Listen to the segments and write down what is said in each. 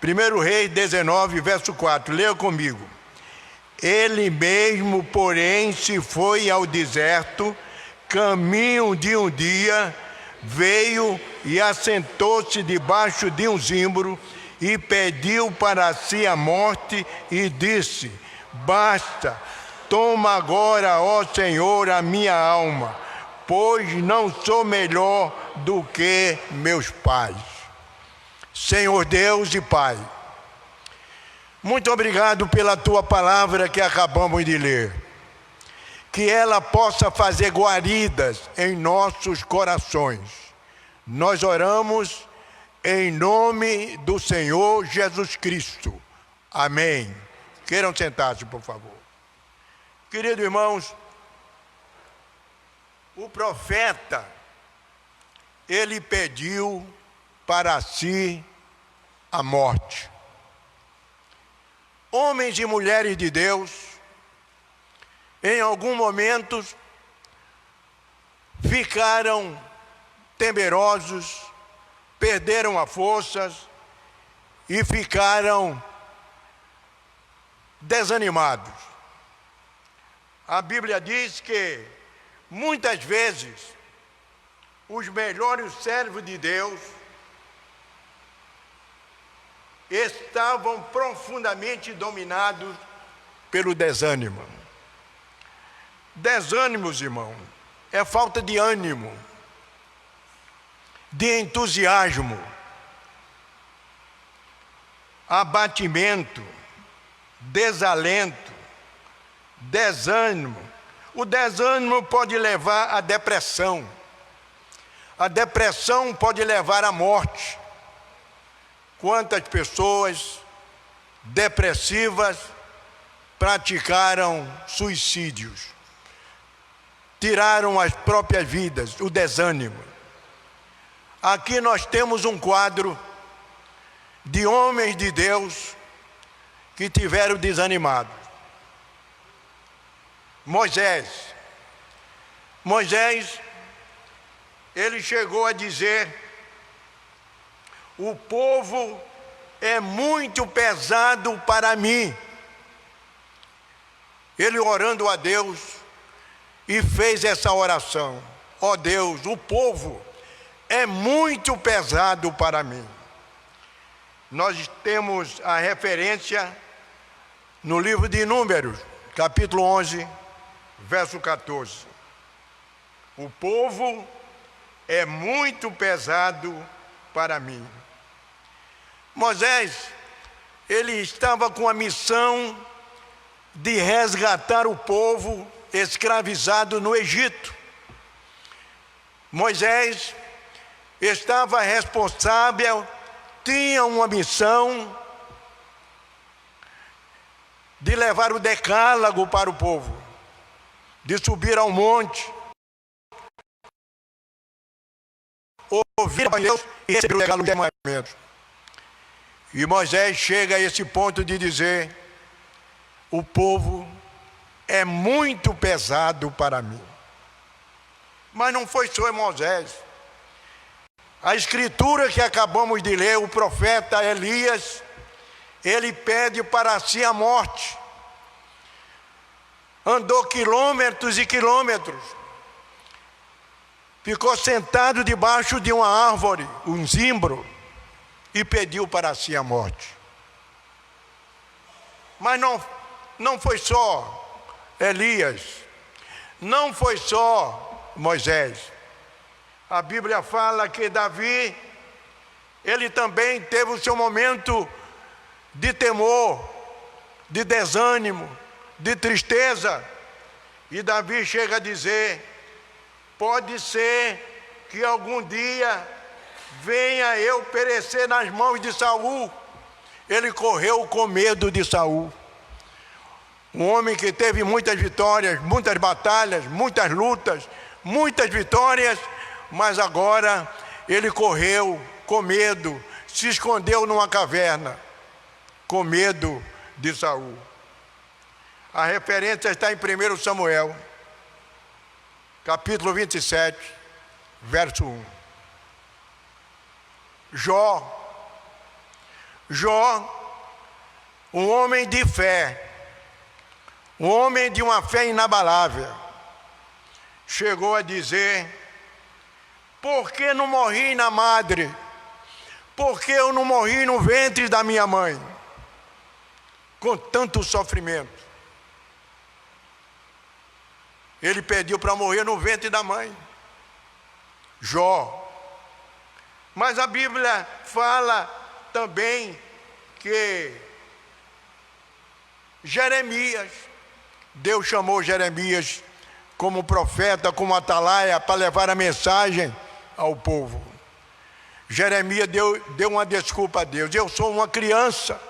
1 Reis 19, verso 4. Leia comigo. Ele mesmo, porém, se foi ao deserto, caminho de um dia, veio e assentou-se debaixo de um zimbro e pediu para si a morte e disse: basta, toma agora, ó Senhor, a minha alma, pois não sou melhor do que meus pais. Senhor Deus e Pai, muito obrigado pela Tua palavra que acabamos de ler. Que ela possa fazer guaridas em nossos corações. Nós oramos em nome do Senhor Jesus Cristo. Amém. Queiram sentar-se, por favor. Queridos irmãos, o profeta, ele pediu para si a morte. Homens e mulheres de Deus, em algum momento, ficaram temerosos, perderam as forças e ficaram desanimados. A Bíblia diz que, muitas vezes, os melhores servos de Deus estavam profundamente dominados pelo desânimo. Desânimos, irmão, é falta de ânimo, de entusiasmo, abatimento, desalento, desânimo. O desânimo pode levar à depressão. A depressão pode levar à morte. Quantas pessoas depressivas praticaram suicídios? Tiraram as próprias vidas, o desânimo. Aqui nós temos um quadro de homens de Deus que tiveram desanimados. Moisés, ele chegou a dizer: o povo é muito pesado para mim. Ele orando a Deus e fez essa oração: ó Deus, o povo é muito pesado para mim. Nós temos a referência no livro de Números, capítulo 11, verso 14. O povo é muito pesado para mim. Moisés, ele estava com a missão de resgatar o povo escravizado no Egito. Moisés estava responsável, tinha uma missão de levar o decálogo para o povo, de subir ao monte, ouvir a Deus e receber o decálogo de mandamentos. E Moisés chega a esse ponto de dizer: o povo é muito pesado para mim. Mas não foi só Moisés. A escritura que acabamos de ler, o profeta Elias, ele pede para si a morte. Andou quilômetros e quilômetros. Ficou sentado debaixo de uma árvore, um zimbro, e pediu para si a morte. Mas não foi só Elias, não foi só Moisés. A Bíblia fala que Davi, ele também teve o seu momento de temor, de desânimo, de tristeza. E Davi chega a dizer: pode ser que algum dia venha eu perecer nas mãos de Saul. Ele correu com medo de Saul. Um homem que teve muitas vitórias, muitas batalhas, muitas lutas, muitas vitórias, mas agora ele correu com medo, se escondeu numa caverna, com medo de Saul. A referência está em 1 Samuel, capítulo 27, verso 1. Jó, um homem de fé, um homem de uma fé inabalável, chegou a dizer: por que não morri na madre? Por que eu não morri no ventre da minha mãe? Com tanto sofrimento. Ele pediu para morrer no ventre da mãe, Jó. Mas a Bíblia fala também que Jeremias, Deus chamou Jeremias como profeta, como atalaia, para levar a mensagem ao povo. Jeremias deu uma desculpa a Deus: eu sou uma criança,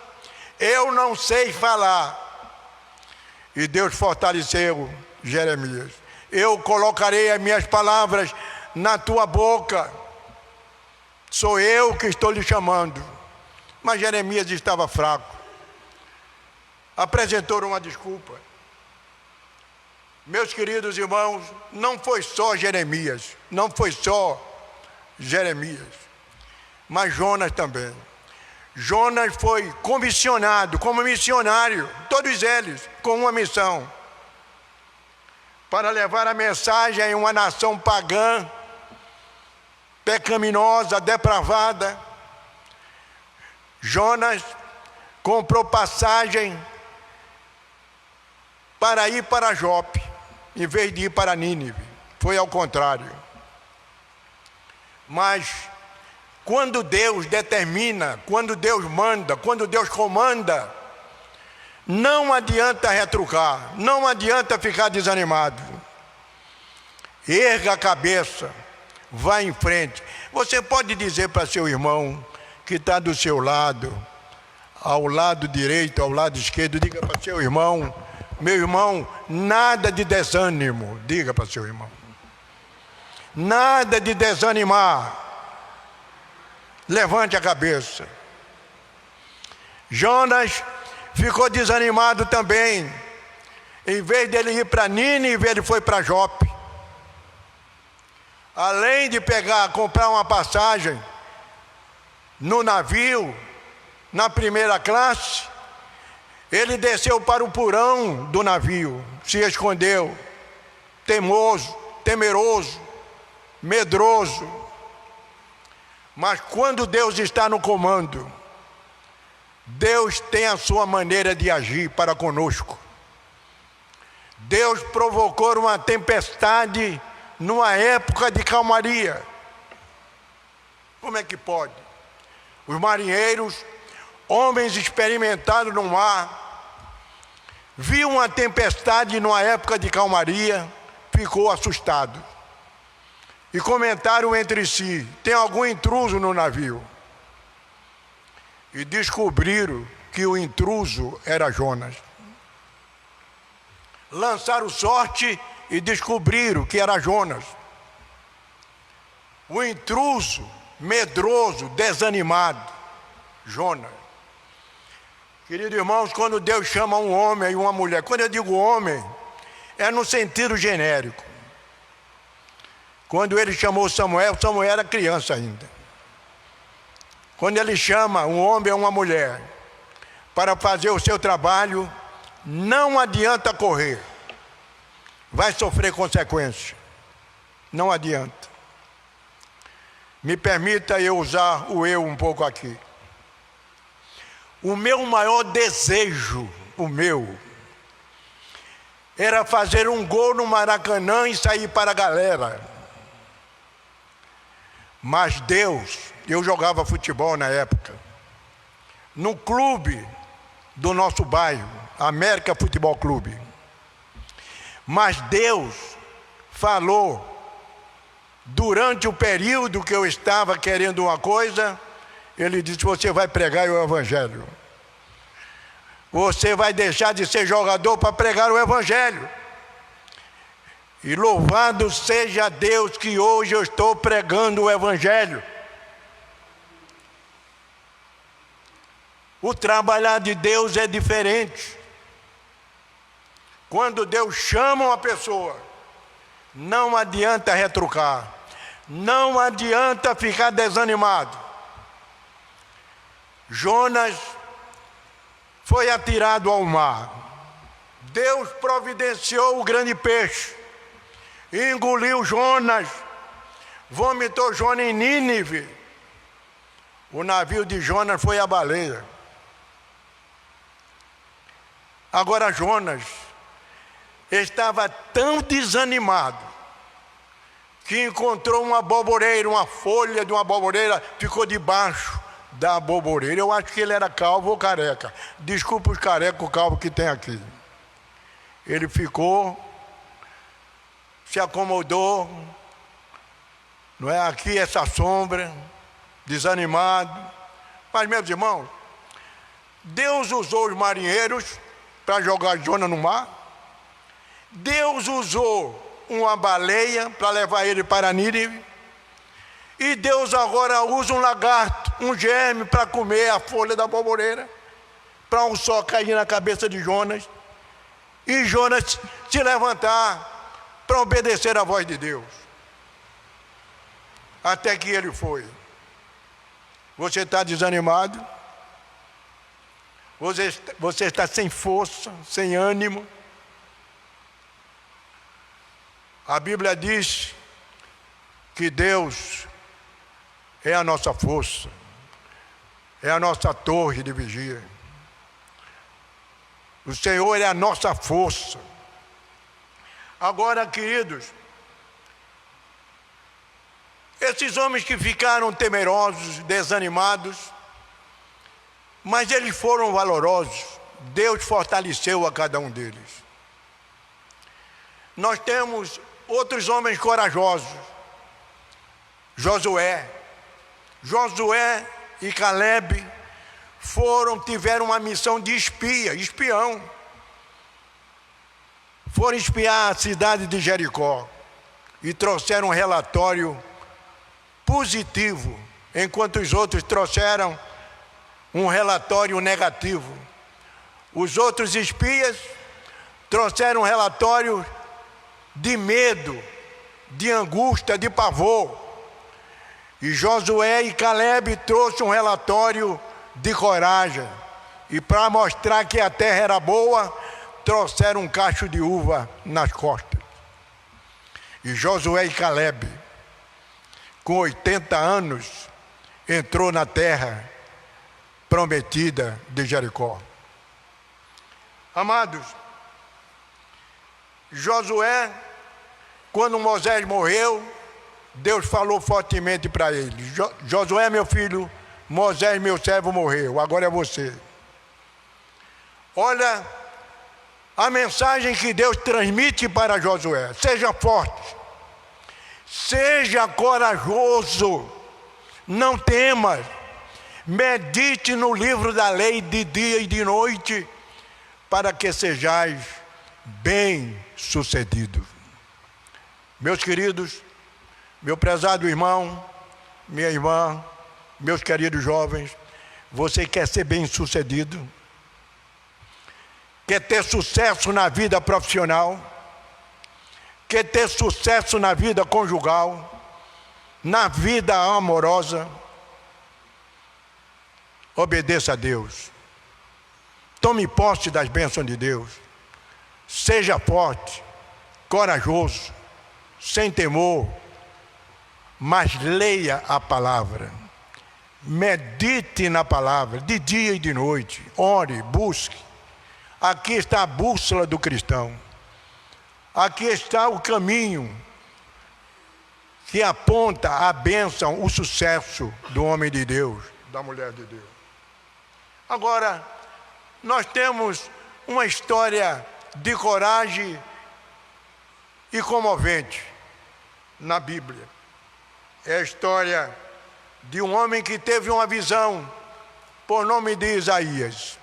eu não sei falar. E Deus fortaleceu Jeremias: eu colocarei as minhas palavras na tua boca, sou eu que estou lhe chamando. Mas Jeremias estava fraco, apresentou uma desculpa. Meus queridos irmãos, não foi só Jeremias, mas Jonas também. Jonas foi comissionado como missionário, todos eles com uma missão: para levar a mensagem em uma nação pagã, pecaminosa, depravada. Jonas comprou passagem para ir para Jope, em vez de ir para Nínive. Foi ao contrário. Mas quando Deus determina, quando Deus manda, quando Deus comanda, não adianta retrucar, não adianta ficar desanimado. Erga a cabeça, vá em frente. Você pode dizer para seu irmão que está do seu lado, ao lado direito, ao lado esquerdo, diga para seu irmão: meu irmão, nada de desânimo. Diga para seu irmão: nada de desanimar. Levante a cabeça. Jonas ficou desanimado também. Em vez dele ir para Nínive, ele foi para Jope. Além de comprar uma passagem no navio, na primeira classe, ele desceu para o porão do navio, se escondeu, temeroso, medroso. Mas quando Deus está no comando, Deus tem a sua maneira de agir para conosco. Deus provocou uma tempestade numa época de calmaria. Como é que pode? Os marinheiros, homens experimentados no mar, viu uma tempestade numa época de calmaria, ficou assustado. E comentaram entre si: tem algum intruso no navio? E descobriram que o intruso era Jonas. Lançaram sorte e descobriram que era Jonas. O intruso, medroso, desanimado, Jonas. Queridos irmãos, quando Deus chama um homem e uma mulher, quando eu digo homem, é no sentido genérico. Quando ele chamou Samuel, Samuel era criança ainda. Quando ele chama um homem ou uma mulher para fazer o seu trabalho, não adianta correr, vai sofrer consequências. Não adianta. Me permita eu usar o eu um pouco aqui. O meu maior desejo, era fazer um gol no Maracanã e sair para a galera. Mas Deus, eu jogava futebol na época, no clube do nosso bairro, América Futebol Clube. Mas Deus falou, durante o período que eu estava querendo uma coisa, Ele disse: você vai pregar o Evangelho. Você vai deixar de ser jogador para pregar o Evangelho. E louvado seja Deus que hoje eu estou pregando o Evangelho. O trabalhar de Deus é diferente. Quando Deus chama uma pessoa, não adianta retrucar, não adianta ficar desanimado. Jonas foi atirado ao mar. Deus providenciou o grande peixe, engoliu Jonas, vomitou Jonas em Nínive. O navio de Jonas foi a baleia. Agora Jonas estava tão desanimado que encontrou uma aboboreira, uma folha de uma aboboreira, ficou debaixo da aboboreira. Eu acho que ele era calvo ou careca. Desculpa os carecos calvos que tem aqui. Ele ficou, se acomodou, não é? Aqui essa sombra, desanimado. Mas, meus irmãos, Deus usou os marinheiros para jogar Jonas no mar. Deus usou uma baleia para levar ele para Nínive. E Deus agora usa um lagarto, um germe, para comer a folha da aboboreira, para um sol cair na cabeça de Jonas. E Jonas se levantar para obedecer a voz de Deus. Até que ele foi. Você está desanimado? Você está sem força, sem ânimo? A Bíblia diz que Deus é a nossa força, é a nossa torre de vigia. O Senhor é a nossa força. Agora, queridos, esses homens que ficaram temerosos, desanimados, mas eles foram valorosos. Deus fortaleceu a cada um deles. Nós temos outros homens corajosos. Josué e Caleb tiveram uma missão de espião. Foram espiar a cidade de Jericó e trouxeram um relatório positivo, enquanto os outros trouxeram um relatório negativo. Os outros espias trouxeram um relatório de medo, de angústia, de pavor. E Josué e Caleb trouxeram um relatório de coragem. E para mostrar que a terra era boa, trouxeram um cacho de uva nas costas. E Josué e Caleb, com 80 anos, entrou na terra prometida de Jericó. Amados, Josué, quando Moisés morreu, Deus falou fortemente para ele: Josué, meu filho, Moisés, meu servo, morreu, agora é você. Olha a mensagem que Deus transmite para Josué: seja forte, seja corajoso, não temas, medite no livro da lei de dia e de noite, para que sejais bem-sucedido. Meus queridos, meu prezado irmão, minha irmã, meus queridos jovens, você quer ser bem-sucedido? Quer ter sucesso na vida profissional? Quer ter sucesso na vida conjugal? Na vida amorosa? Obedeça a Deus. Tome posse das bênçãos de Deus. Seja forte, corajoso, sem temor, mas leia a palavra. Medite na palavra, de dia e de noite. Ore, busque. Aqui está a bússola do cristão. Aqui está o caminho que aponta a bênção, o sucesso do homem de Deus, da mulher de Deus. Agora, nós temos uma história de coragem e comovente na Bíblia. É a história de um homem que teve uma visão por nome de Isaías.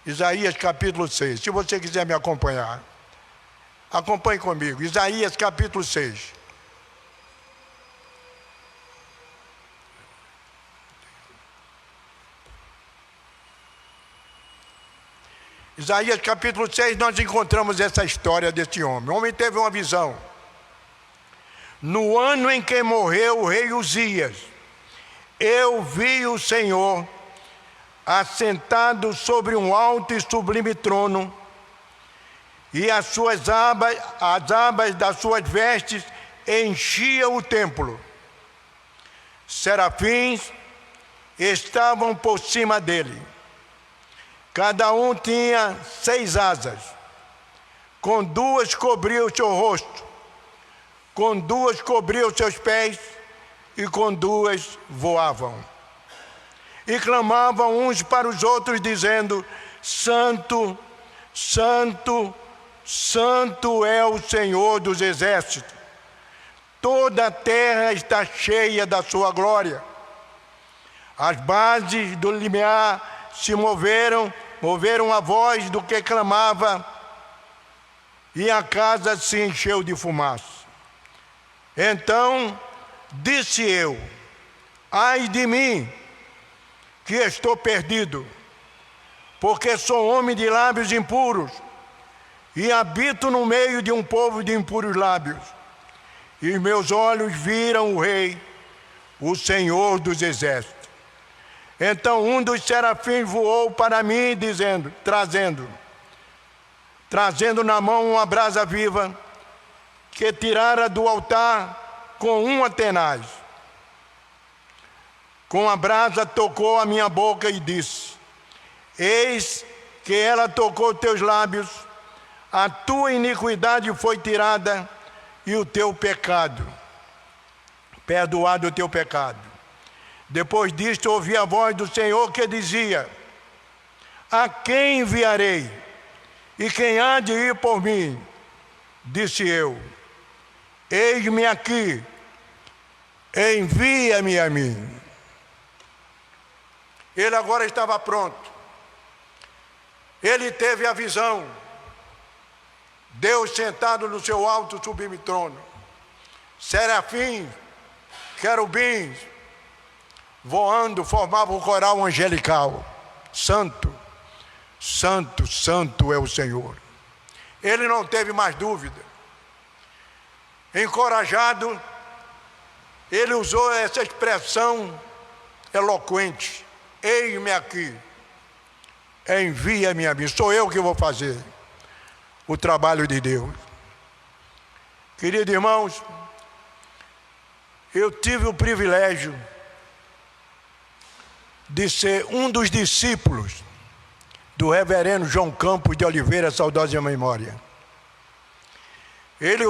Isaías capítulo 6. Se você quiser me acompanhar, acompanhe comigo. Isaías capítulo 6. Isaías capítulo 6, nós encontramos essa história desse homem. O homem teve uma visão. No ano em que morreu o rei Uzias, eu vi o Senhor assentado sobre um alto e sublime trono, e as abas das suas vestes enchiam o templo. Serafins estavam por cima dele. Cada um tinha 6 asas. Com 2 cobria o seu rosto, com 2 cobria os seus pés, e com 2 voavam. E clamavam uns para os outros, dizendo: Santo, Santo, Santo é o Senhor dos exércitos. Toda a terra está cheia da sua glória. As bases do limiar se moveram a voz do que clamava, e a casa se encheu de fumaça. Então disse eu: ai de mim, que estou perdido, porque sou homem de lábios impuros, e habito no meio de um povo de impuros lábios. E meus olhos viram o Rei, o Senhor dos exércitos. Então um dos serafins voou para mim, trazendo na mão uma brasa viva, que tirara do altar com uma tenaz. Com a brasa tocou a minha boca e disse: eis que ela tocou teus lábios, a tua iniquidade foi tirada, e o teu pecado, perdoado o teu pecado. Depois disto ouvi a voz do Senhor que dizia: a quem enviarei? E quem há de ir por mim? Disse eu: eis-me aqui, envia-me a mim. Ele agora estava pronto. Ele teve a visão. Deus sentado no seu alto e sublime trono. Serafins, querubins, voando, formavam um coral angelical. Santo, Santo, Santo é o Senhor. Ele não teve mais dúvida. Encorajado, ele usou essa expressão eloquente: eis-me aqui, envia-me a mim. Sou eu que vou fazer o trabalho de Deus. Queridos irmãos, eu tive o privilégio de ser um dos discípulos do reverendo João Campos de Oliveira, saudosa memória. Ele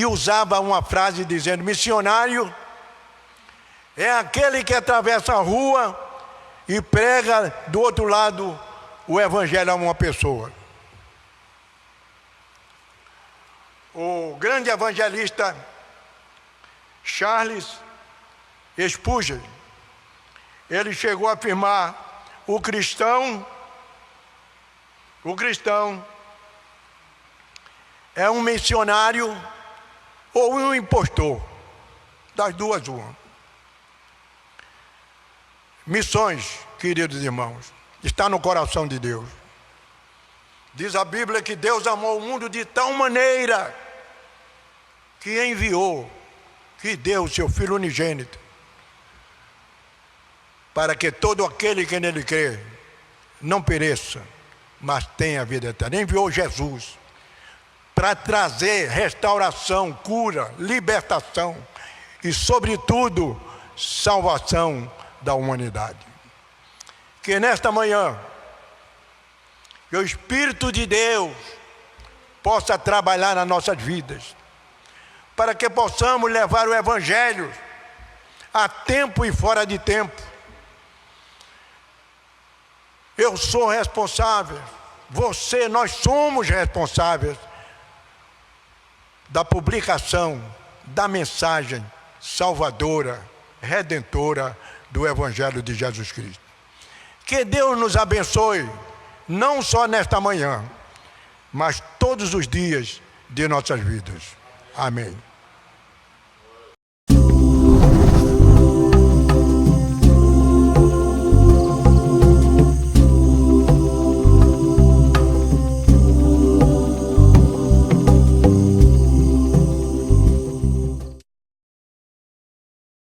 usava uma frase dizendo: missionário é aquele que atravessa a rua e prega do outro lado o evangelho a uma pessoa. O grande evangelista Charles Spurgeon, ele chegou a afirmar: o cristão é um missionário ou um impostor, das duas uma. Missões, queridos irmãos, está no coração de Deus. Diz a Bíblia que Deus amou o mundo de tal maneira que enviou, que deu o seu Filho unigênito, para que todo aquele que nele crê não pereça, mas tenha a vida eterna. Enviou Jesus para trazer restauração, cura, libertação e, sobretudo, salvação da humanidade. Que nesta manhã, que o Espírito de Deus possa trabalhar nas nossas vidas, para que possamos levar o Evangelho a tempo e fora de tempo. Eu sou responsável, nós somos responsáveis da publicação da mensagem salvadora, redentora do Evangelho de Jesus Cristo. Que Deus nos abençoe, não só nesta manhã, mas todos os dias de nossas vidas. Amém.